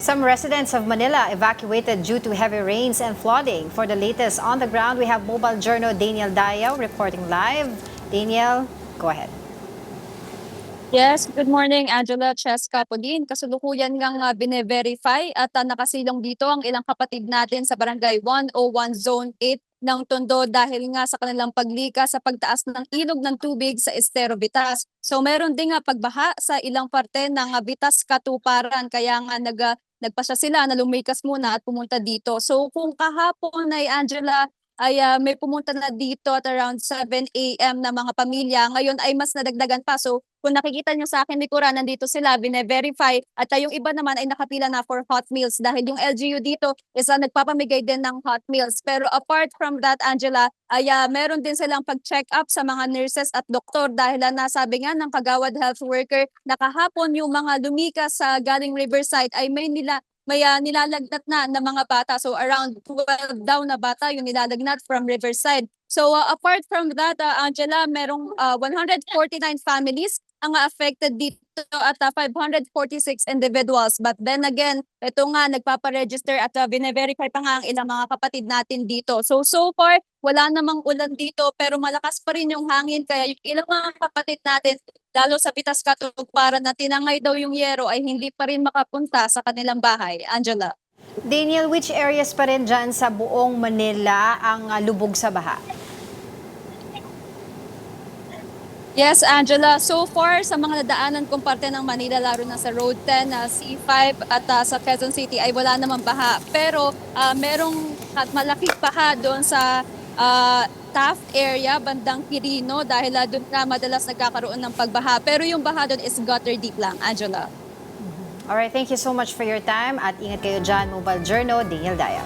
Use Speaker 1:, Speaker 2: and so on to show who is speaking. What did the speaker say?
Speaker 1: Some residents of Manila evacuated due to heavy rains and flooding. For the latest on the ground, we have Mobile Journal Daniel Dayaw reporting live. Daniel, go ahead.
Speaker 2: Yes, good morning Angela, Cheska po din. Kasalukuyan ngang bine-verify at nakasilong dito ang ilang kapatid natin sa Barangay 101 Zone 8 ng Tondo dahil nga sa kanilang paglikas sa pagtaas ng ilog ng tubig sa Estero Vitas. So meron ding pagbaha sa ilang parte ng Vitas Katuparan kaya nga nagpasya sila na lumikas muna at pumunta dito. So kung kahapon ay Angela ay may pumunta na dito at around 7 a.m. na mga pamilya. Ngayon ay mas nadagdagan pa. So kung nakikita nyo sa akin likuran, nandito sila, bine-verify. At yung iba naman ay nakapila na for hot meals dahil yung LGU dito is nagpapamigay din ng hot meals. Pero apart from that, Angela, ay meron din silang pag-check up sa mga nurses at doktor dahil nasabi nga ng kagawad health worker na kahapon yung mga lumikas sa galing Riverside ay may nilalagnat na ng mga bata. So around 12 daw na bata yung nilalagnat from Riverside. So apart from that, Angela, merong 149 families ang affected dito at 546 individuals. But then again, ito nga nagpaparegister at bine-verify pa nga ang ilang mga kapatid natin dito. So far, wala namang ulan dito pero malakas pa rin yung hangin kaya yung ilang mga kapatid natin lalo sa Pitas Katugparan na tinangay daw yung yero ay hindi pa rin makapunta sa kanilang bahay. Angela.
Speaker 1: Daniel, which areas pa rin dyan sa buong Manila ang lubog sa baha?
Speaker 2: Yes, Angela. So far, sa mga nadaanan kong parte ng Manila, lalo na sa Road 10, C5 at sa Quezon City ay wala namang baha. Pero merong malaking baha doon sa Taft area, bandang Quirino, dahil doon na madalas nagkakaroon ng pagbaha. Pero yung baha doon is gutter deep lang, Angela.
Speaker 1: Alright, thank you so much for your time at ingat kayo dyan, Mobile Journal, Daniel Dayaw.